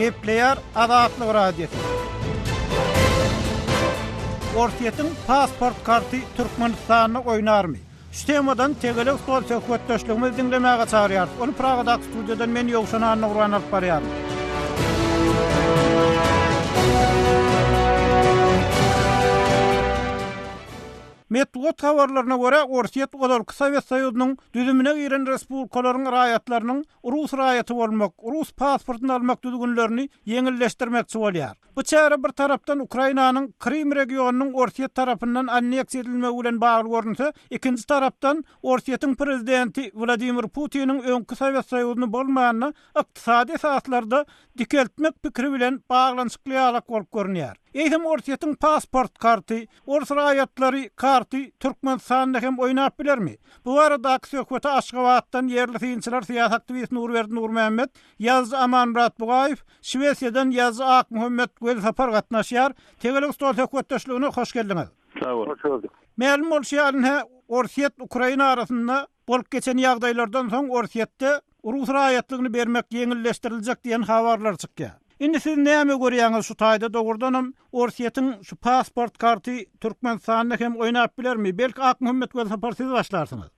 Gepleýär Azatlyk radiosu. Orsiýetiň pasport karty Türkmenistanyny oýnarmy? Şu temadan tegelik stol söhbetdeşligimizi dinlemäge çağırýar. Onu Pragada studiýadan men Ýogşan Anurwan alyp barýar. Metluat habarlaryna görä Orsiýet Godalky Sowet Soýuzynyň düzümine giren respublikalaryň raýatlarynyň Rus raýaty bolmak, Rus pasportyny almak düzgünlerini yeňilleşdirmekçi bolýar. Bu çäre bir tarapdan Ukrainanyň Krim regionunyň Orsiýet tarapyndan anneksiýa edilmegi bilen bagly görünse, ikinji tarapdan Orsiýetiň prezidenti Vladimir Putiniň öňkü Sowet Soýuzyny bolmanyny ykdysady esaslarda dikeltmek pikiri bilen baglanyşykly bolup görünýär. Eýsem Orsiýetiň pasport karty, Rus raýatlary karty Türkmenistanyny hem oýnap bilermi? Bu arada söhbete Aşgabatdan yerli synçylar siýasat aktivist Nurberdi Nurmehmet, Ýaz Amanmurat Bugaýew, Şwesiýadan Ýaz Ak Muhammed Gölsapar gatnaşýar. Tegelik stol söhbetdeşligine hoş geldiňiz. Sağ ol. Hoş bulduk. Ma'lum bolýar, Orsiýet Ukraina arasynda bolup geçen ýagdaýlardan soň Orsiýetde Rus raýatlygyny bermek yeňilleşdiriljek diýen habarlar çykýar. Indi siz näme görýäňiz şu taýda dogurdanam Orsiýetiň şu pasport karty Türkmenistanyny hem oýnap bilermi? Belki Ak Muhammed Gölsapar siz başlarsyňyz.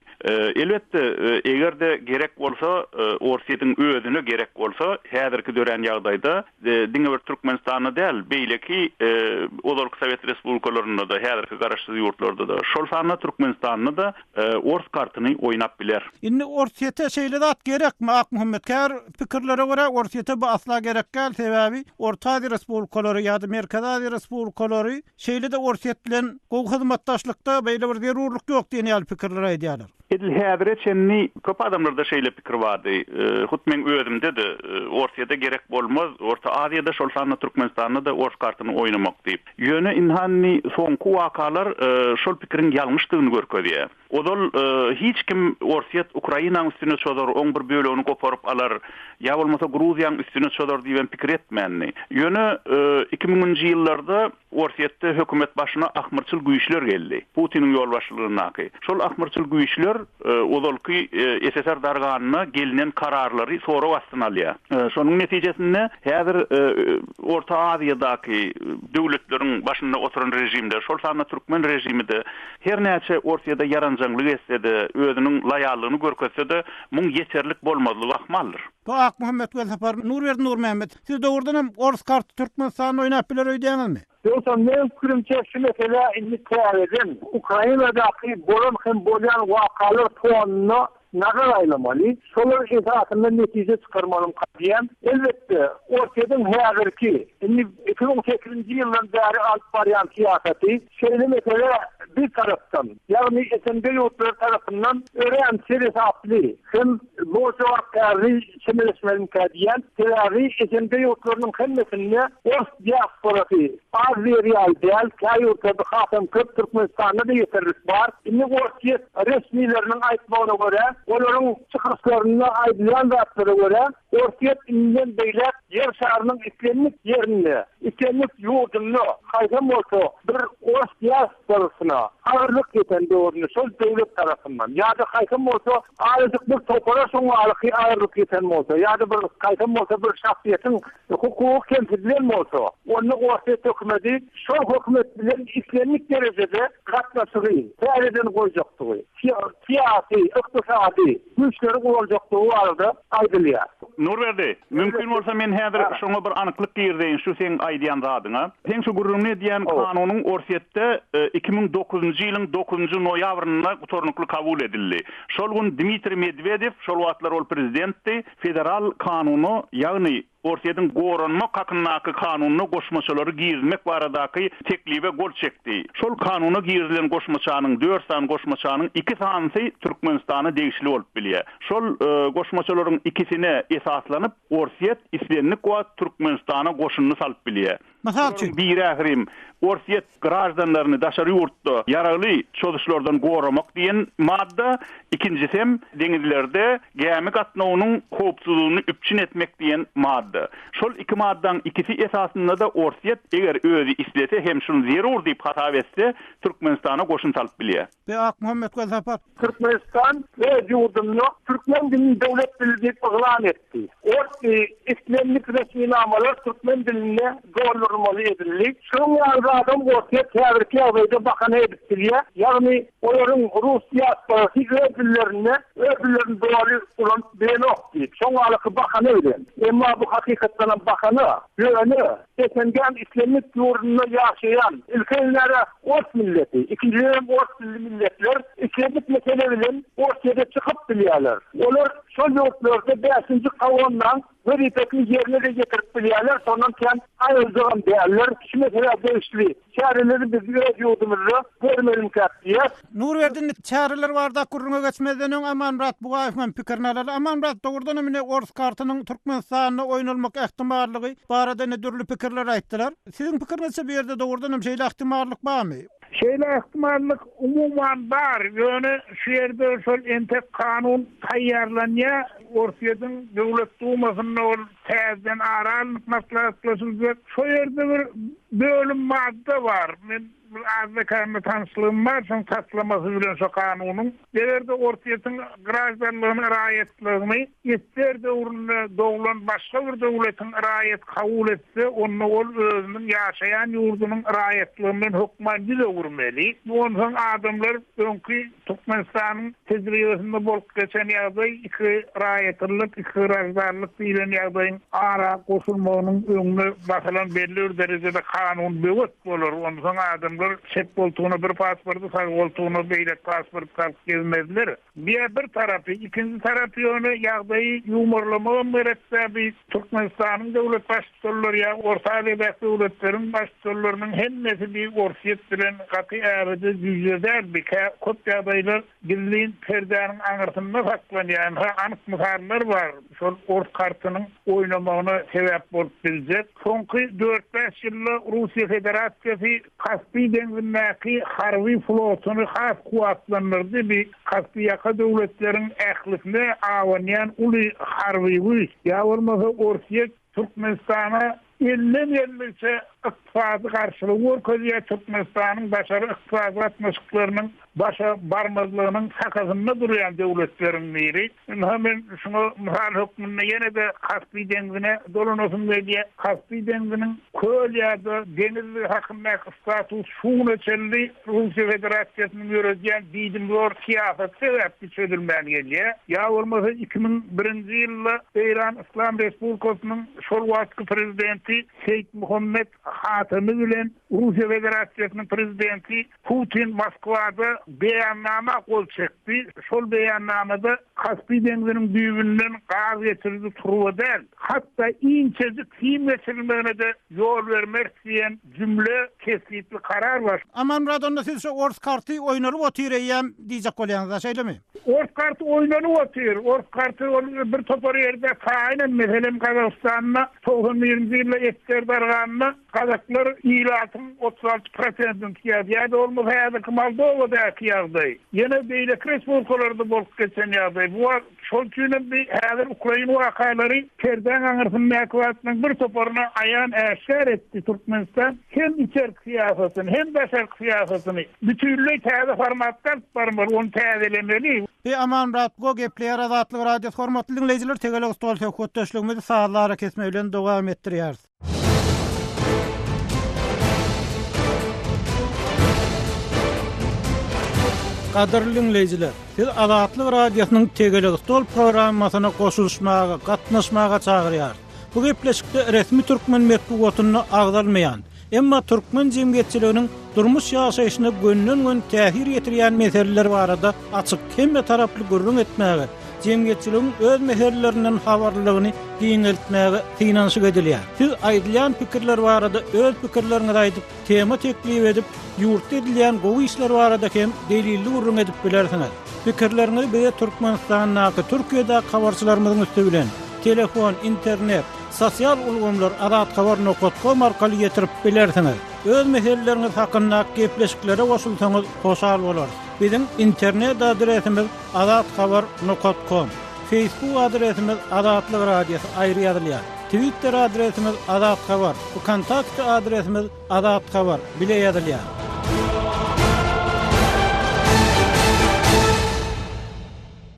Elbette egerde gerek bolsa Orsiýetiň özüne gerek bolsa häzirki dören ýagdaýda diňe bir Türkmenistanyny däl beýleki Odalky Sowet Respublikalaryna da häzirki garaşsyz ýurtlarda da şol sany Türkmenistanyny da Ors kartyny oýnap biler. Indi Orsiýete şeýle zat gerekmi? Ak Muhammed kär pikirlere görä Orsiýete bu asla gerek gel sebäbi Orta Aziýa Respublikalary ýa-da Merkezi Aziýa Respublikalary şeýle de Orsiýet bilen gowy hyzmatdaşlykda beýle bir zerurlyk ýok diýen pikirler aýdýarlar. Edil häzire çenni köp adamlarda şeýle pikir bardy. Hut men özümde de Orsiýada gerek bolmaz. Orta Aziýada şol sany Türkmenistanyny da Ors kartyny oýnamak diýip. Ýöne inhanny soňky wakalar şol pikirin ýalňyşdygyny görkezýär. Odal hiç kim Orsiýet Ukrainanyň üstüne çöder, oň bir bölegini goparyp alar, ýa bolmasa Gruziýanyň üstüne çöder diýen pikir etmänni. Ýöne 2000-nji ýyllarda Orsiýetde hökümet başyna ahmyrçyl güýçler geldi. Putiniň ýolbaşçylygyna. Şol ahmyrçyl güýçler Odalky SSR darganyna gelinen kararlary sonra wastyn alýar. Şonuň netijesinde häzir Orta Aziýadaky döwletleriň başynda oturan rejimde, şol sany Türkmen rejimide her näçe Orsiýada yaranjanglyk etse-de, özüniň laýallygyny görkezse de, muň ýeterlik bolmazlygy ahmaldyr. Bu Ak Muhammed Gölsapar, Nurberdi Nurmehmet, siz dogurdanam Ors karty Türkmenistanyny oýnap biler öýdäňizmi? Yoksa men fikrimçe şu mesela indi täzeden Ukrainadaky bolan hem bolýan wakalar tonuna nagar aýlamaly. Şolar esasında netije çykarmalym diýen. Elbette Orsiýetiň häzirki indi 2008-nji ýyldan bäri alyp barýan siýasaty şeýle mesele bir taraftan, yani SNG ýurtlar tarapyndan öýrençi hesaply hem bu jogapkary çemeleşmelerini kädiýän terari SNG ýurtlarynyň hemmesinde Ors diasporasy az real däl, ýurtlarda hasam köp Türkmenistanda da ýeterlik bar. Indi Orsiýet resmileriniň aýtmagyna görä, olaryň çykyşlaryna aýdylan zatlara görä, Orsiýet inden beýlek ýer şäheriniň iklimlik ýerinde, iklimlik ýurduny haýsam bolsa bir Ors diasporasyna ağırlık eten döwründe şol döwlet tarapyndan ýa-da haýsam bolsa aýdyk bir topara soňalyky ağırlyk eten bolsa ýa-da bir haýsam bolsa bir şahsiýetiň hukuky kemsizlik bolsa onu Orsiýet hökümeti şol hökümet bilen iklimlik derejede gatnaşygy täzeden goýjakdygy siýasy, ykdysady güýçleri boljakdygy barada aýdylýar. Nurberdi, mümkin bolsa men häzir şoňa bir anyklyk girdiň şu sen aýdýan zadyňa. Sen şu gurrunny diýen kanunyň Orsiýetde 2009-njy ýylyň 9-njy noýabryna tornukly kabul edildi. Şol gün Dmitri Medvedev, şol wagtlar ol prezidentdi, federal kanuny, ýagny Orsiýetiň goranma hakynaky kanunyny goşmaçylary gizmek baradaky teklibe gol çekdi. Şol kanuny gizlen goşmaçanyň 4 san goşmaçanyň 2 sansy Türkmenistany degişli bolup bilýär. Şol goşmaçylaryň ikisine esaslanyp Orsiýet islenlik we Türkmenistana goşunyny salyp bilýär. Masalan, bir ährim Orsiýet grajdanlaryny daşary ýurtda ýaraly çözüşlerden goramak diýen madda, ikincisi hem deňizlerde gämi gatnawynyň howpsuzlygyny üpçün etmek diýen madda. Şol iki maddaň ikisi esasında da Orsiýet eger özü islese hem şunu zerur diýip hata etse Türkmenistana goşun salyp bilýär. Be Ak Muhammed Gözapar. Türkmenistan ve yurdunu Türkmen dilini devlet dili diye ilan etti. İslamik resmi namalar Türkmen diline doğrulmalı edildi. Şunun yanında adam ortaya tevriki avayda bakana edildi. Yani onların Rusya öbürlerine doğru olan beni oktu. Şunun alıkı bakana edildi. Ama bu hakikaten bakana yönü geçengen İslamik yurdunu yaşayan ülkelere Ort milleti, ikincilerin Ort milletler İslamik meselelerin ortaya çıkıp biliyorlar. Onlar son yurtlarda 5. kavundan vazifetini yerine de getirip biliyorlar. Sonra kendi ayrıldığım değerler. Şu mesela değişti. Çareleri biz yurdumuzda görmelim diye. Nurverdi'nin çareler var da kurruna geçmeden ön Amanrat Buğayf'ın fikrini alalım. Amanrat doğrudan emine Ors kartının Türkmenistan'na oynanmak ihtimallığı barada ne türlü fikirler ayttılar. Sizin fikrinizse bir yerde doğrudan şeyle ihtimallık var mı? Şeyle ihtimallik umuman var. Yani şu yerde şol entek kanun tayyarlanıya Orsiye'nin devlet dumasının ol tezden aralılık maslahatlaşılacak. Şu yerde bir bölüm madde var. azda karnı tanışlığım var, son taslaması bilen şu kanunun. Deverde ortayetin grajdarlığını raayetliğini, ister devrini doğulan başka bir devletin raayet kabul etse, onu ol özünün yaşayan yurdunun raayetliğinin hükmancı da vurmeli. Bu onun adamlar önkü Türkmenistan'ın tecrübesinde bolup geçen yağday iki raayetlilik, iki grajdarlık bilen yağdayın ara koşulmanın önüne basılan belli derecede kanun büyük olur. Onun adamlar çek koltuğuna bir pasportu, sağ koltuğuna beylek pasport kalk gezmezler. Bir tarafı, ikinci tarafı onu yağdayı yumurlama meretse bir Türkmenistan'ın devlet başçıları ya Orta Asya'daki devletlerin başçılarının hemmesi bir orsiyet bilen katı ağrıcı yüzeder bir kop yağdaylar birliğin perdenin anırtında saklanayan anık mıharlar var. Şu ort kartının oynamağına sebep bolup bilecek. Sonki 4-5 yılla Rusya Federasyası Kaspi dengindeki harbi flotunu has kuvvetlendirdi. Bir Kaspi yaka devletlerin ehlikine avanayan uli harbi ya olmasa Orsiye Türkmenistan'a 50-50'se iktifadı karşılığı orközüye Türkmenistan'ın başarı iktifadı atmışlıklarının başa barmazlığının sakazında duruyan devletlerin biri. Hemen şunu muhal hükmünde yine de Kaspi dengine dolunusun diye Kaspi denginin köl ya da denizli hakkındaki status şuun içerli Rusya Federasyası'nın yürüyen didimliyor siyasat sebepli çözülmeyen geliyor. Ya olmasa 2001 yılda İran İslam Respublikası'nın Şolvaskı prezidenti Seyit Muhammed Hatami bilen Rusya Federasyası'nın prezidenti Putin Moskva'da beyannama kol çekti. Şol beyannamada Kaspi denginin büyüğünden gaz getirdi turuva değil. Hatta incecik film geçirilmene de yol vermek diyen cümle kesitli karar var. Aman radonda siz şu Ors kartı oynanıp oturayım diyecek olyanızda şeyle mi? Ors kartı oynanıp oturuyor. Ors kartı bir topar yerde kainen mesela Kazakistan'la 2020 yılda etker darganına Kazaklar ilatın 36% kıyafı. Yani olmaz hayatı Moldova'daki yağday. Yine beylek respublikalarda bolup geçen yağday. Bu var şolçuyla bir hayatı Ukrayna vakaları kerden anırsın mekvatının bir toparına ayağın eşer etti Türkmenistan. Hem içer kıyafasını hem dışarı kıyafasını bütünlüğü teyze formatlar varmır. Onu tezelemeli. Bir aman ratgo gepleyer azatlık radyos hormatlı dinleyiciler tegelik stol sökotdaşlığımızı sağlara kesmeyle devam ettiriyoruz. Qadirli dinleyiciler, siz Azatlyk Radiosynyň Tegelik Stol programmasyna goşulmaga, gatnaşmaga çagyrýar. Bu gepleşikde resmi türkmen medeniýetyny agdalmaýan, emma türkmen jemgyýetçiliginiň durmuş ýaşaýyşyna gönnün täsir ýetirýän meseleler barada açyk hemme taraply görüň etmäge, jemgyýetçiligiň öz meselelerinden habarlygyny giňeltmäge finansyk edilýär. Siz aýdylýan pikirler barada öz pikirleriňizi aýdyp, tema teklip edip, ýurtda edilýän gowy işler barada hem delilli urun edip bilersiňiz. Pikirlerinizi bize Türkmenistan'daki Türkiýede habarçylarymyzyň üstü bilen telefon, internet, sosial ulgamlar adatkabar.com arkaly getirip bilersiňiz. Öz meseleleriniz hakynda gepleşiklere goşulsaňyz hoşal bolar. Bizim internet adresimiz adatkabar.com, Facebook adresimiz Azatlyk Radiosu aýry ýazylýar. Twitter adresimiz Azatkabar, kontakt adresimiz Azatkabar bile ýazylýar.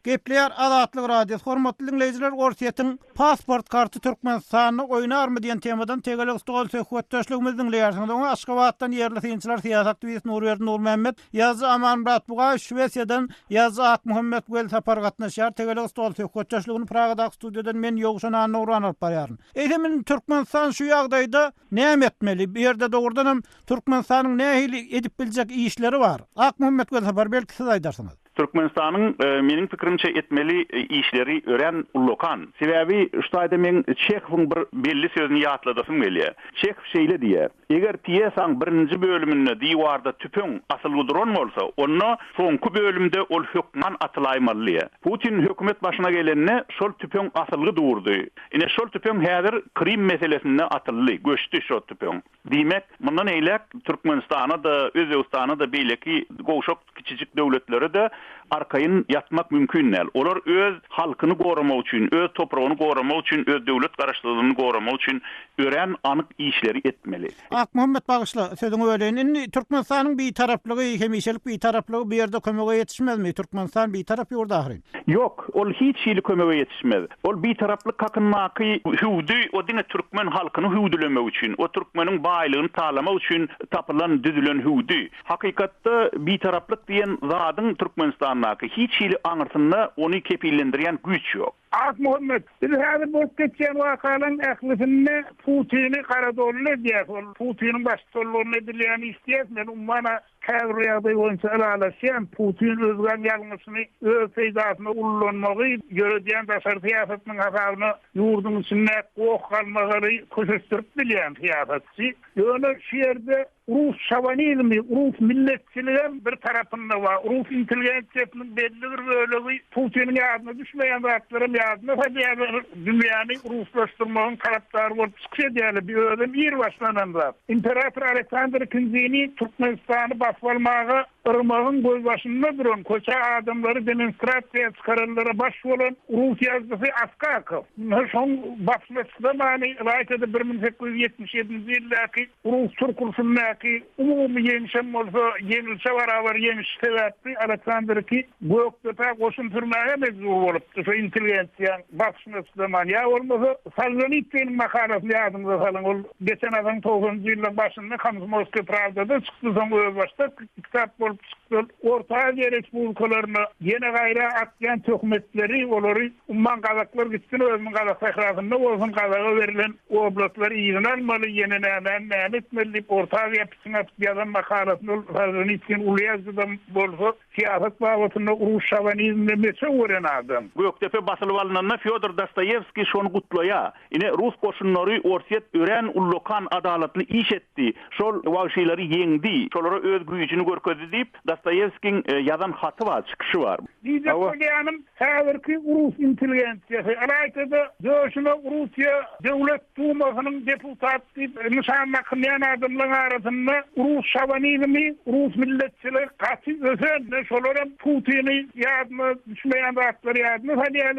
Gepleýär Azatlyk radiosu hormatly dinleýijiler, Orsiýetin pasport karty Türkmenistanyny oýnarmy diýen temadan tegelik stol söhbetdeşligimiz dinleýärsiňiz. Oňa Aşgabatdan ýerli synçylar siýasat aktivist Nur Mehmet, ýazgy Amanmurat Bugay, Şwesiýadan ýazgy Akmuhammed Güel sapar gatnaşýar. Tegelik stol söhbetdeşligini Pragada studiýadan men Ýogşan Nurwan alyp barýaryn. Eýlemin Türkmenistan şu ýagdaýda näme etmeli? Bir ýerde dogrudanam Türkmenistanyň nähili edip biljek işleri var. Akmuhammed Güel sapar belki siz aýdarsyňyz. Türkmenistan'ın menin fikrimçe etmeli işleri ören ullokan. Sebebi şuayda men Çehov'un bir belli sözünü ýatladasym gelýär. Çehov şeýle diýär: "Eger piyesaň birinji bölüminde diýwarda tüpüň asylgy duran bolsa, onu soňky bölümde ol hökman atylaýmaly. Putin hökümet başına gelenne şol tüpüň asylgy durdy. Ine şol tüpüň häzir Krim meselesinde atyldy, göçdi şol tüpüň. Diýmek, mundan eýlek Türkmenistana da, Özbegistana da beýleki goşok kiçijik döwletleri de arkayın yatmak mümkün näl. Olar öz halkyny goramak üçin, öz topragyny goramak üçin, öz döwlet garaşdyrylygyny goramak üçin ören anyk işleri etmeli. Akmuhammed Bagışla sözüňi öýlenin. Türkmenistanyň bir taraplygy, hemişelik bir taraplygy bir ýerde kömege ýetişmezmi? Türkmenistan bir tarap ýurda ahyry. Yok, ol hiç şeýle kömege ýetişmez. Ol bir taraplyk kakynmaky hüwdi, o dine Türkmen halkyny hüwdilemek üçin, o Türkmeniň baýlygyny taýlamak üçin tapylan, düzülen hüwdi. Hakykatda bir taraplyk diýen zadyň Türkmenistandaky hiç şeýle aňyrtynda ony kepillendirýän güç ýok. Muhammed, biz häzir bu geçen wakalyň ählisini Putin'i Karadolly diýär. Putin'in başçylygyny edilýän isdiýär. Men ummana häzir ýagdaý boýunça alalaşýan Putin özgän ýalňyşyny öz peýdasyna ullanmagy görýän daşary siýasatynyň hasabyny ýurdun içinde gok galmagy köşeşdirip bilýän siýasatçy. Ýöne şu ýerde Rus şavanizmi, Rus milletçiliğin bir tarafında var. Rus inteligensiýasynyň belli bir bölegi Putin'in ýadyna düşmeýän zatlaryň ýadyna tabiýy dünýäni ruslaşdyrmagyň tarapdary bolup çykýar bir ödüm ýer başlanan zat. İmperator Aleksandr II Türkmenistany basbalmagy ırmagyň göz başynda duran koça adamlary demonstrasiýa çykaranlara baş bolan Rus ýazgysy Askakov. Şoň basmaçda many ýa-da 1877-nji ýyldaky Rus Türkmenistanyň umumy ýeňişem bolsa ýeňilşe barabar ýeňiş sebäpli Aleksandr II Göktepe goşun türmäge mezun bolup şu inteligensiýa basmaçda many ýa bolmasa Salzonitsyň makalasyny ýadymda salan ol geçen adam 90-njy ýylyň başynda Komsomolský Pravdada çykdy soň öz başda kitap bolup çykdy. Orta Aziýa respublikalaryna ýene gaýra atýan töhmetleri olary umman gazaklar gitsin özüň gazak sahrasynda bolsun gazaga berilen oblastlar ýygyny almaly ýene näme etmeli Orta Aziýa piçine ýazan makalasyny Salzonitsyň ulýazdan bolsa siýasat bagytynda Rus şavanizmine meçe ören adam. Göktepe basılıp alınanda Fyodor Dostoyevski şonu gutloya. Ine Rus koşunlary Orsiýet ören ullokan adalatly iş etdi. Şol wagşylary ýeňdi. Şolara öz güýjüni görkezdi diýip Dostoyevskiň ýazan haty bar, çykyşy bar. Diýip bolýanym häzirki Rus inteligensiýasy alaýda döşüne Russiýa döwlet dumasynyň deputaty nişanlamak näme adamlaryň arasynda Rus şavanizmi, Rus milletçiligi gaty ösen şolara Putin'i ýadyna düşmeýän zatlary ýadyna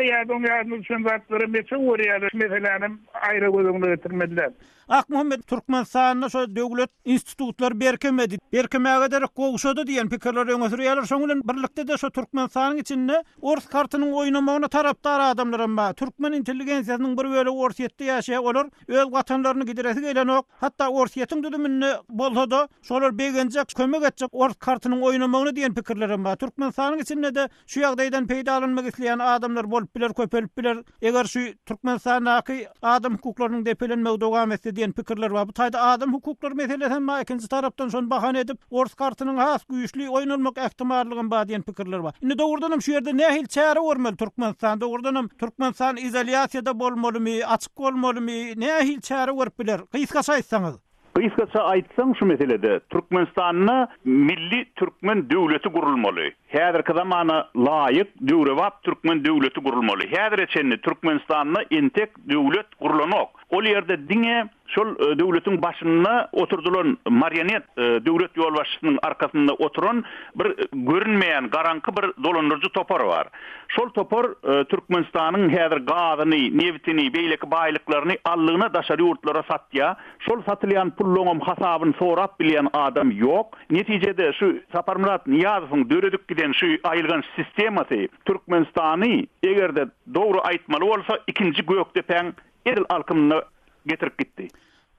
ýadyna düşen zatlary meçe öýrýär. Meselenim aýra gözüňde getirmediler. Akmuhammed Türkmenistanyň şo döwlet institutlar berkemedi. Berkemäge derek gowşady diýen pikirler öňe sürýärler. Şoň bilen birlikde de şo Türkmenistanyň içinde Ors kartynyň oýnamagyna tarapdar adamlar bar. Türkmen inteligensiýasynyň bir bölegi Orsiýetde ýaşaýar, olar öz watanlaryny gideresi gelenok. Hatda Orsiýetiň düdüminde bolsa-da şolar begenjek, kömek etjek Ors kartynyň oýnamagyna diýen pikirler bar. Türkmenistanyň içinde de şu ýagdaýdan peýda alynmak isleýän adamlar bolup biler, köpelip biler. Eger şu Türkmenistanyň adam hukuklarynyň depelenmegi dowam etse diýen pikirler bar. Bu taýda adam hukuklary meselesi hem ikinji tarapdan şonu bahane edip Ors kartynyň has güýçli oýnalmak ähtimallygyny bar diýen pikirler bar. Indi dogrudanam şu ýerde nähil çäre görmeli Türkmenistan? Dogrudanam Türkmenistan izolýasiýada bolmalymy, açyk bolmalymy? Nähil çäre görüp biler? Gysgaça aýtsaňyz. Kıyskaça aýtsaň şu meselede Türkmenistanyna milli Türkmen döwleti gurulmaly. Häzirki zamana laýyk döwrewap Türkmen döwleti gurulmaly. Häzir eçenni Türkmenistanyna entek döwlet gurulanok. Ol ýerde diňe şol döwletiň başyna oturdulan marionet döwlet ýolbaşçysynyň arkasynda oturan bir görünmeýän garanky bir dolandyrjy topar bar. Şol topar Türkmenistanyň häzir gazyny, neftini, beýleki baýlyklaryny allygyna daşary ýurtlara satýa. Şol satylýan pullaňam hasabyny sorap bilýän adam ýok. Netijede şu Saparmurat Niyazowyň döredip giden şu aýylgan sistemasy Türkmenistany egerde dogry aýtmaly bolsa ikinji gökdepen edil alkymyna getirip gitdi.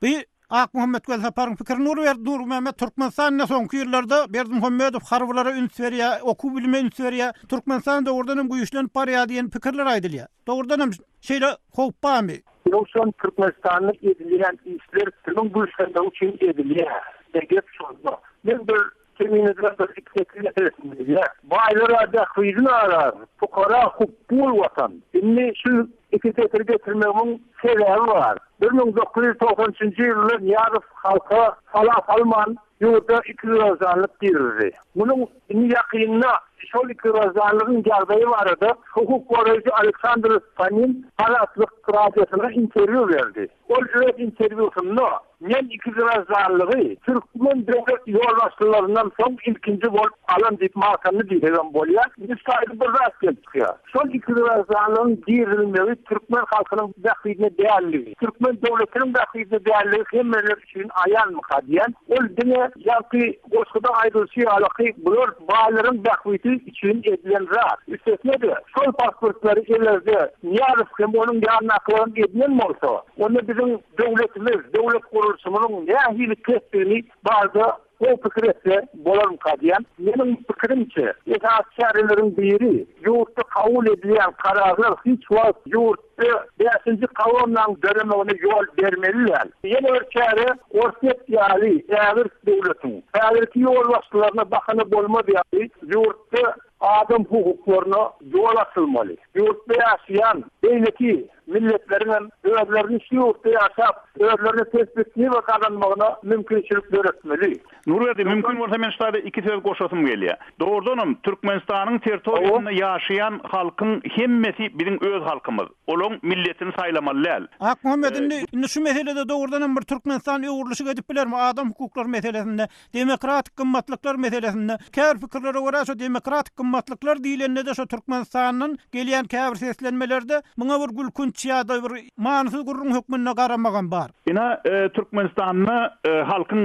Bir Ak Muhammed Gölsapar'ın fikrini Nur Mehmet Türkmenistan'ın soňky ýyllarda Berdimuhammedow harbylara üns berýär, oku bilme üns berýär. Türkmenistanda ordanam güýçlenip barýar diýen pikirler aýdylýar. Dogrudanam şeýle howp barmy? Ýoksa Türkmenistan'da edilen işler tüm güýçlerde üçin edilýär. Degep şolda. Men bir keminizde bir fikirle etmeliler. Baylara da hüydün arar. Fukara hukukul vatan. Şimdi şu iki tekrar getirmemin sebebi var. 1993 yılında Niyazov halka Salah Salman yurda 2 razanlık girdi. Bunun yakınına şol 2 razanlığın gerdeği vardı. Hukuk koruyucu Alexander Panin halatlık radyosuna interview verdi. O interview'sunda men 2 razanlığı Türkmen devlet yolbaşçılarından son ikinci bol alan dipmakanını diýen bolýar. Biz saýdy bir rast gelýär. Şol 2 razanlığın girilmeli Türkmen halkynyň bäxtine değerli. Türkmen devletinin bäxtine değerli hemmeler üçin ayan mukadiyen. Ol dine ýa-ki goşgyda aýdylşy alaky bular baýlaryň bäxti üçin edilen zat. Üstesinde şol pasportları elerde Niyazov hem onun ýarnaklaryny edilen bolsa, onu bizim devletimiz, devlet kuruluşumynyň nähili kesbini barda o pikirse bolar mukadiyen. Menin pikirimçe, esas şäherleriň biri ýurtda kabul edilen kararlar hiç wagt ýurtda 5-nji kawamlaryň dönemine ýol bermeliler. Ýene bir şäher Orset ýaly ägir döwletiň häzirki ýolbaşçylaryna bakany bolmady ýaly ýurtda adam hukuklaryna ýol açylmaly. Ýurtda ýaşaýan beýleki milletlerinden özlerini şu ýurtda ýaşap, özlerini perspektiwa kazanmagyna mümkinçilik beretmeli. Nurberdi, mümkin bolsa men şeýle iki söz goşasym gelýär. Doğrudanam Türkmenistanyň territoriýasynda ýaşaýan halkyň hemmesi bizim öz halkymyz. Olaň milletini saýlamalylar. Ak Muhammed indi şu meselede doğrudanam bir Türkmenistan öwrülüşi edip bilermi? Adam hukukları meselesinde, demokratik gymmatlyklar meselesinde, käbir pikirlere görä şu demokratik gymmatlyklar diýilende de şu Türkmenistanyň gelýän käbir seslenmelerde muňa bir gülkünç ýa-da bir manysyz gurrun hökmüne garamagan bar. Ina Türkmenistanyň halkyň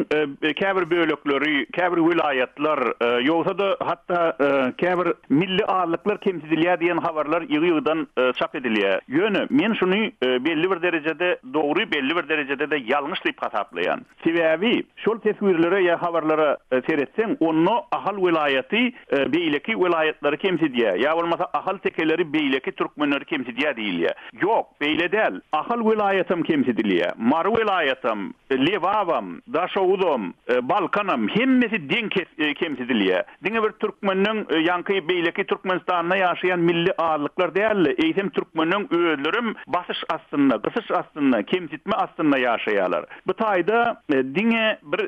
käbir bölekleri, käbir vilayetler, ýogsa da hatda käbir milli ağırlıklar kemsidilýär diýen habarlar ýygy-ýygydan çap edilýär. Ýöne men şuny belli bir derejede dogry, belli bir derejede de ýalňyş diýip hasaplaýan. Sebäbi şol teswirlere ýa habarlara seretseň, onu ahal vilayeti beýleki vilayetlary kemsidýär. Ýa bolmasa ahal tekeleri beýleki türkmenleri kemsidýär diýilýär. Ýok, beýle däl. Ahal vilayetim kemsidilýär. Mar vilayetim, Lewawam, Daşowdam, Balkanam hemmesi deň kemsidilýär. Diňe bir türkmeniň ýanky beýleki Türkmenistanyna ýaşaýan milli ağırlıklar däl, eýsem türkmeniň özlerim basyş astynda, gysyş astynda, kemsitme astynda ýaşaýarlar. Bu taýda diňe bir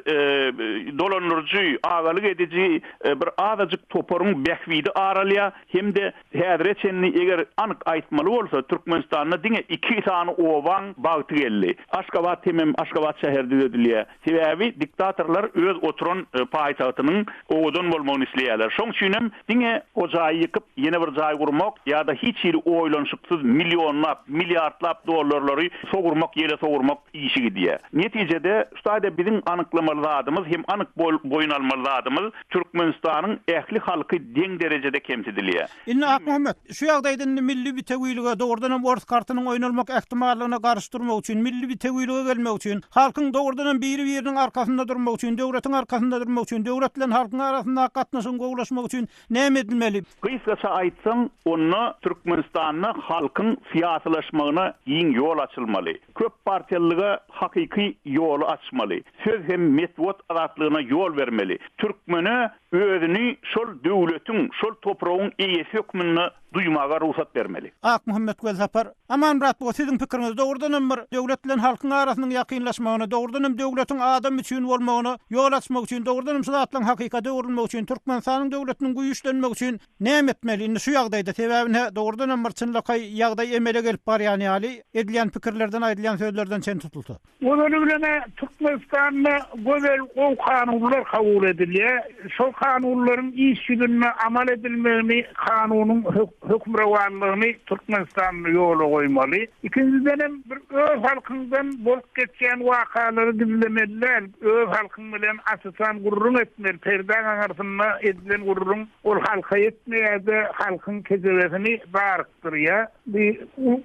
dolandyrjy, agalyk edici bir azadyk toparyň bähwidi aralýa, hemde häzir etjenni eger anyk aýtmaly bolsa Türkmenistanyna diňe 2 sany owaň bagty geldi. Aşgabat temem Aşgabat şäherinde edilýär. Sebäbi diktatorlar öz oturan paýtagynyň owadan bolmagyny isleýärler. Şoň üçin diňe o jaýy ýykyp ýene bir jaý gurmak ýa-da hiç ýeri oýlanşyksyz millionlap, milliardlap dollarlary sogurmak, ýere sogurmak işi gidýär. Netijede şaýda bizim anyklamalarymyz hem anyk boyun almalarymyz Türkmenistanyň ähli halky deň derejede kemsidilýär. Indi Ak Muhammed, şu ýagdaýda milli bir tewillige dogrudan borç kartynyň oýnalmak ähtimallygyna garşdyrmak üçin, milli bir tewillige gelmek üçin, halkyň dogrudan biri-biriniň arkasynda durmak üçin, döwletiň arkasynda durmak üçin, döwlet bilen halkyň arasynda gatnaşyň gowlaşmak üçin näme edilmeli? Kısaca aýtsaň, onu Türkmenistanyň halkyň siýasylaşmagyna ýyň ýol açylmaly. Köp partiýalyga hakyky ýol açmaly. Söz hem metwat adatlygyna ýol bermeli. Türkmeni özüni şol döwletiň, şol toprağın eýesi hökmüne duymaga ruhsat bermeli. Ak Muhammed Gözapar, aman Murat, bu sizin pikiriňiz dogrudan bir döwlet bilen halkyň arasynda ýakynlaşmagyny, dogrudan döwletiň adam üçin bolmagyny ýol açmak üçin, dogrudan zatlaryň hakykata öwrülmek üçin, Türkmenistanyň döwletiniň güýçlenmek üçin näme etmeli? Indi şu ýagdaýda sebäbine dogrudan bir çynlykay ýagdaý emele gelip barýan ýaly edilen pikirlerden, aýdylan sözlerden çen tutuldy. Onuň bilen Türkmenistanyň gözel o kanunlar kabul edilýär. Şol kanunlaryň iş ýüzüne amal edilmegini, kanunyň hökümrewanlygyny Türkmenistan ýola goýmaly. İkinciden bir öz halkyndan bolup geçen wakalary dinlemeliler. Öz halkyň bilen asysan gurrun etmeli. Perdan arasynda edilen gurrun ol halka etmeýärdi, halkyň kezebesini barykdyrýar.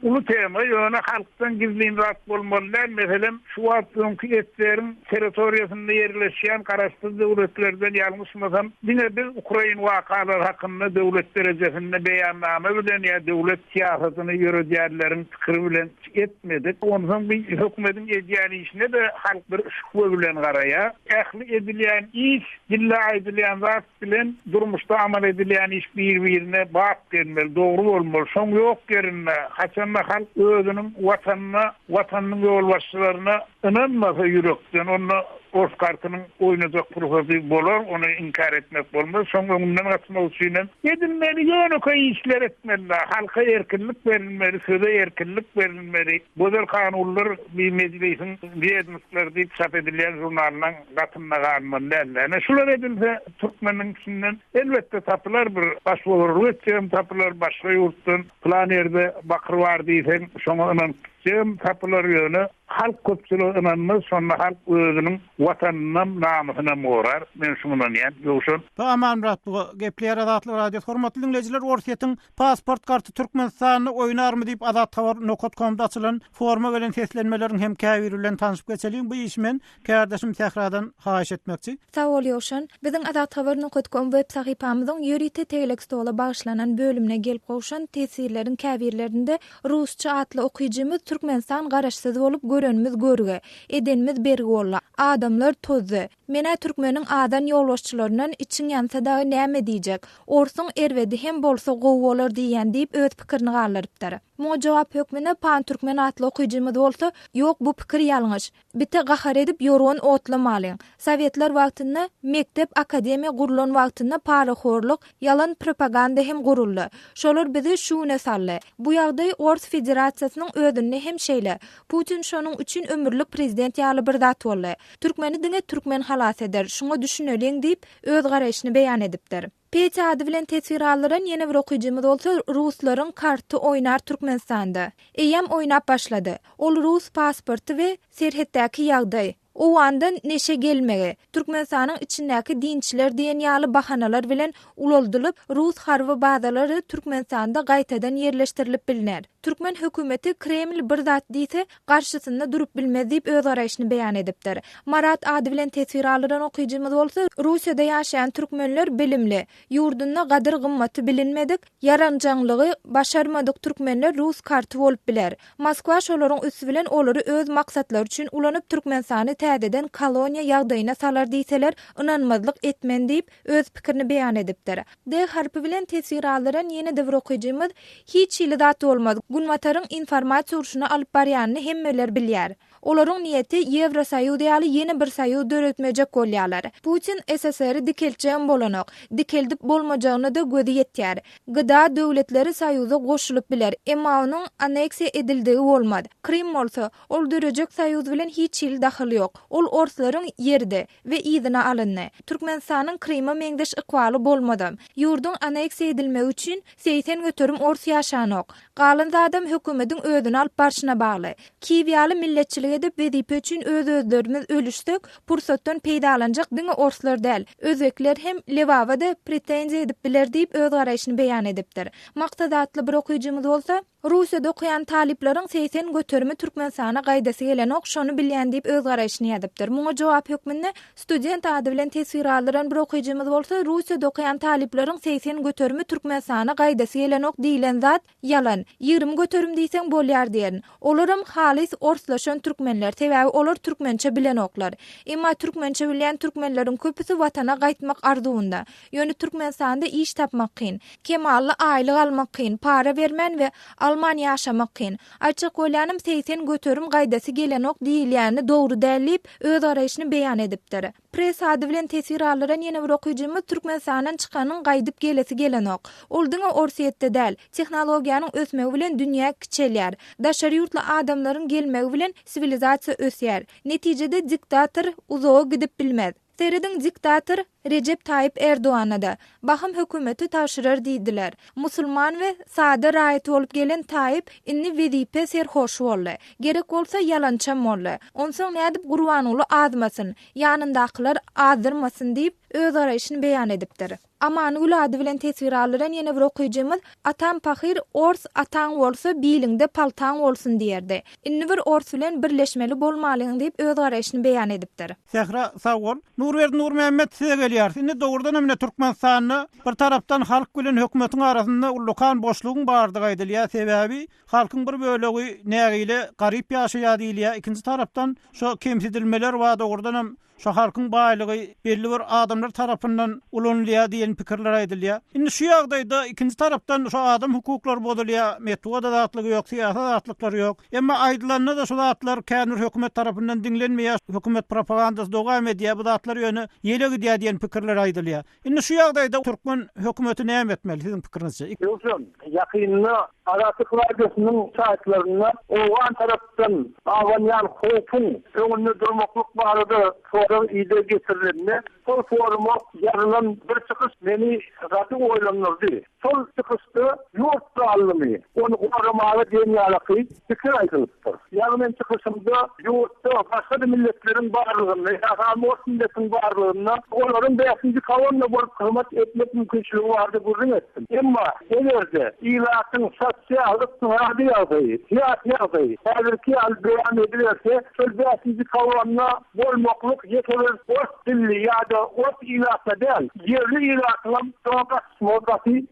Ulu tema ýöne halkdan gizlin rat bolmalylar. Meselem şu wagtdyňky etlerin territoriýasynda ýerleşýän garaşsyz döwletlerden ýalňyşmasam, diňe biz Ukraina wakalary hakynda döwlet derejesinde beýanname bilen ýa döwlet siýasatyny ýöredýärleriň pikiri bilen etmedik. Ondan bir hökümetin edýän işine de halk bir şüphe bilen garaýar. Ähli edilýän iş, dille aýdylýan zat bilen durmuşda amal edilýän iş bir-birine bak gelmeli, dogry bolmaly. Şoň ýok yerine haçanda halk özüniň watanyna, watanyň ýolbaşçylaryna inanmasa ýürekden onu Orf kartynyň oýnajak profesi bolar, onu inkar etmek bolmaz. Şoň öňünden gaçmak üçin edilmeli ýöne işler etmeli, halka erkinlik berilmeli, söze erkinlik berilmeli. Gözel kanunlar bir meclisin diýetmişler diýip çap edilýän jurnalyň gatyna garmanlar. Ana şular edilse Türkmeniň içinden elbetde tapylar bir başwagary etjem tapylar başga ýurtdan plan ýerde bakır bar diýsen şoňa Cem tapılar ýöne halk köpçüligi inanmaz, sonra halk özüniň watanyna namusyna morar. Men şundan ýa ýokşun. Aman Murat, bu gepler adatly radio hormatly dinleyijiler, Orsiýetiň pasport karty Türkmenistanyny oýnarmy diýip adat habar.com-da açylan forma bilen seslenmeleriň hem käbir bilen tanyşyp geçelim. Bu işmen kardeşim Tehradan haýyş etmekçi. Sag ol ýokşun. Biziň adat habar.com web sahypamyzyň ýörite teleksdola bagyşlanan bölümine gelip gowşan tesirleriň käbirlerinde rusça atly okuyjymyz Türkmenistan garaşsyz bolup görenimiz görge, edenimiz bergi bolla. Adamlar tozdy. Mena Türkmeniň adan ýolbaşçylarynyň içiň ýansa da näme diýjek? Orsuň erwedi hem bolsa gowy bolar diýen diýip öz pikirini gallarypdyr. Muňa jogap hökmüne pan türkmen atly okuyjymyz bolsa, ýok bu pikir ýalňyş. Bite gahar edip ýorwan otlamaly. Sowetler wagtynda mektep, akademiýa gurulan wagtynda paraxorluk, ýalan propaganda hem guruldy. Şolar bizi şuňa saldy. Bu ýagdaý Ors Federasiýasynyň ödünni hem şeýle. Putin şonuň üçin ömürlük prezident ýaly bir zat boldy. Türkmeni diňe türkmen halas eder. Şuňa düşüneliň diýip öz garaşyny beýan edipdir. Peç ady bilen tesiralaryň ýene bir okuyjymyz bolsa, ruslaryň karty oýnar Türkmenistanda. Eýem oýnap başlady. Ol rus pasporty we serhetdäki ýagdaý. O wanda neşe gelmegi, Türkmenistanyň içindäki dinçiler diýen ýaly bahanalar bilen ululdylyp, rus harby bazalary Türkmenistanda gaýtadan ýerleşdirilip bilinär. Türkmen hökümeti Kreml bir zat diýse, garşysynda durup bilmez diýip öz garaşyny beýan edipdir. Marat ady bilen tesiralaryň okuyjymyz bolsa, Russiýada ýaşaýan türkmenler bilimli, ýurdunda gadyr gymmaty bilinmedik, yaranjaňlygy başarmadyk türkmenler rus karty bolup biler. Moskwa şolaryň üstü bilen olary öz maksatlary üçin ulanyp Türkmenistany täzeden koloniýa ýagdaýyna salar diýseler, inanmazlyk etmen diýip öz pikirini beýan edipdir. De harpy bilen tesiralaryň ýene de bir okuyjymyz hiç ýyly zat bolmaz. Gunwataryň informasiýa urşuny alyp barýanyny hemmeler bilýär. Olaryň niýeti Ýewrosoýuz ýaly ýeni bir soýuz döretmejek bolýarlar. Putin SSR dikelçen bolanok, dikeldip bolmajagyny da gözi ýetýär. Gyda döwletleri soýuza goşulyp biler, emma onuň aneksiýa edildigi bolmady. Krim bolsa, ol dörejek soýuz bilen hiç ýyl dahyly ýok. Ol orslaryň ýerde we ýygyna alyndy. Türkmenistanyň Krima meňdeş ikbaly bolmady. Ýurdun aneksiýa edilmegi üçin 80 götürüm ors ýaşanok. Galan adam hökümetiň özüni alyp barşyna bagly. Kiýip ýaly milletçilik edip wedipe üçin öz-özlerimiz ölüşdik, pursatdan peýdalanjak diňe orslar däl. Özbekler hem lewawada pretenziýa edip biler diýip öz garaşyny beýan edipdir. Maksadatly bir okuyjymyz bolsa, Russiýada okuyan taliplaryň 80 götürmi Türkmenistana gaýdasy gelen şonu bilýän diýip öz garaşyny ýazypdyr. Muňa jogap hökmünde student ady bilen tesiralaryň bir okuyjymyz bolsa, Russiýada okuyan taliplaryň 80 götürmi Türkmenistana gaýdasy gelen diýilen zat ýalan. 20 götürüm diýseň bolýar diýen. Olaram halis orslaşan türkmenler, sebäbi olar türkmençe bilen oklar. Emma türkmençe bilen türkmenlerin köpüsü watana gaýtmak arzuwynda. Ýöne Türkmenistanda iş tapmak kyn, kemally aýlyk almak kyn, para bermen we Almanya ýaşamak kyn. Açyk bolýanym seýsen götürüm gaýdasy gelenok diýilýäni dogry dällip öz araýşyny beýan edipdir. Press ady bilen tesir alyran ýene bir okujymyz Türkmenistandan çykanyň gaýdyp gelesi gelenok. Oldyňa orsiýetde däl, tehnologiýanyň ösmegi bilen dünýä kiçelýär. Daşary ýurtly adamlaryň gelmegi bilen sivilizasiýa ösýär. Netijede diktator uzağa gidip bilmez. Seredin diktator Recep Tayyip Erdoğan'a da bahım hökümeti taşırar diýdiler. Musulman we sada raýat bolup gelen Tayyip inni wezipe serhoş boldy. Gerek bolsa yalançam boldy. Onsoň nädip Gurbanuly azmasyn, ýanyndakylar azdyrmasyn diýip öz araýşyny beýan edipdir. Amanyl ady bilen tesir alyran ýene bir okujymyz Atam Pahir ors ataň bolsa biýliňde paltaň bolsun diýerdi. Inni bir ors bilen birleşmeli bolmalygyň diýip öz araýşyny beýan edipdir. Sehra Sawol, Nurwer Nurmehmet size gelýär. Indi dogrudan emne Türkmenistanyny bir tarapdan halk bilen hökümetiň arasynda ulukan boşlugyň bardygy aýdylýar. Sebäbi halkyň bir bölegi nägile garyp ýaşaýar diýilýär. Ikinji tarapdan şo kemsidilmeler we dogrudan şu halkyň baýlygy belli bir adamlar tarapyndan ulanylýar diýen pikirler aýdylýar. Indi şu ýagdaýda ikinji tarapdan şu adam hukuklary bozulýar, metoda zatlygy ýok, siýasat zatlykları ýok. Emma aýdylanyna da şu zatlar känur hökümet tarapyndan dinlenmeýär, hökümet propagandasy dogam edýär, bu zatlar ýöne ýele gidýär diýen pikirler aýdylýar. Indi şu ýagdaýda Türkmen hökümeti näme etmeli siziň pikirinizçe? Ýoksun, ýakynly Aratyk radiosynyň saýtlaryna owan tarapdan awanyan hukuk öňünde durmaklyk barada forum ide getirildi. Sol forumy ýarılan bir çykyş meni raty oýlanyrdy. Sol çykyşda ýurt alnymy, onu goramaly dünýäliky pikir aýdylypdyr. Ýagny çykyşymda ýurtda başga milletleriň barlygyny, ýa-da barlygyny, olaryň beýinji kawamla bolup hyzmat etmek mümkinçiligi bardy burun etdim. Emma elerde ilatyň sosial ykdydy ýagy, siyasi ýagy, häzirki beýan edilýärse, şol beýinji kawamla bolmaklyk ýeteler ort dilli ýa-da ort ilata däl, ýerli ilatyň toňa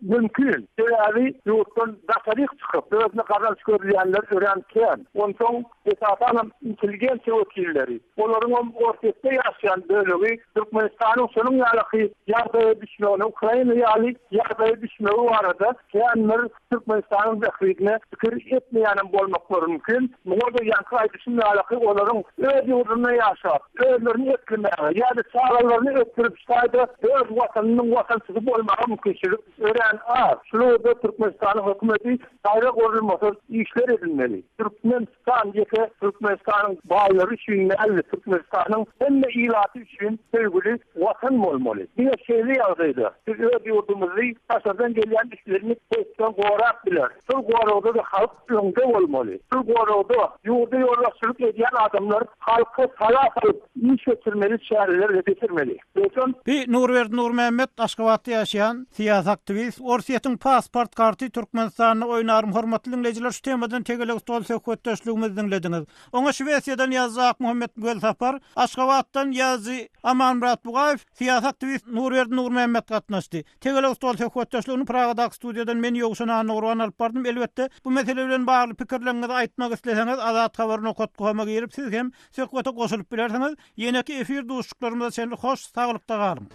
mümkin. Sebäbi ýurtdan daşaryk çykyp, özüne garaş görýänler öğrenken, onsoň esasan intelligensiýa wekilleri, olaryň ortasynda ýaşaýan bölegi Türkmenistanyň şonuň ýaly ýagdaýy düşmegi, Ukraina ýaly ýagdaýy düşmegi barada känler Türkmenistanyň bähridine pikir etmeýänem bolmak mümkin. Muňa ýanky aýdyşyň ýaly olaryň öz ýurdunda ýaşap, özlerini etkilemegi, ýa-da çağalaryny ötürüp şaýda öz watanynyň watançysy bolmagy mümkinçilik ören şurada Türkmenistan hökümeti daýra gorulmasy işler edilmeli. Türkmenistan ýeke Türkmenistanyň baýlary üçin, Türkmenistanyň hemme ilaty üçin sevgili watan bolmaly. Bir şeýle ýagdaýda biz öz ýurdumyzy taşardan gelýän işlerini tekden gorap biler. Şol gorada da halk öňde bolmaly. Şol gorada ýurda ýoldaşlyk edýän adamlar halka salat iş götürmeli, şäherlere getirmeli. Bir Nurwer Nurmehmet Aşgabatda ýaşaýan siýasat aktivist, Orsiýetiň pasport karty Türkmenistanyny oýnarym hormatly dinleýijiler, şu temadan tegelik stol söhbetdeşligimizi dinlediňiz. Oňa Şwesiýadan ýazak Muhammed Gölsapar, Aşgabatdan ýazy Aman Murat Bugaýew, siýasat aktivist Nurwer Nurmehmet gatnaşdy. Tegelik stol söhbetdeşligini Pragadaky studiýadan men ýogşuna Nurwan alyp bardym. Elbetde bu mesele bilen bagly pikirlerinizi aýtmak isleseňiz, Azat habaryny okutgama girip siz hem söhbete goşulyp bilersiňiz. Ýene-ki efir duşuklarymyza şenli hoş, saglykda galym.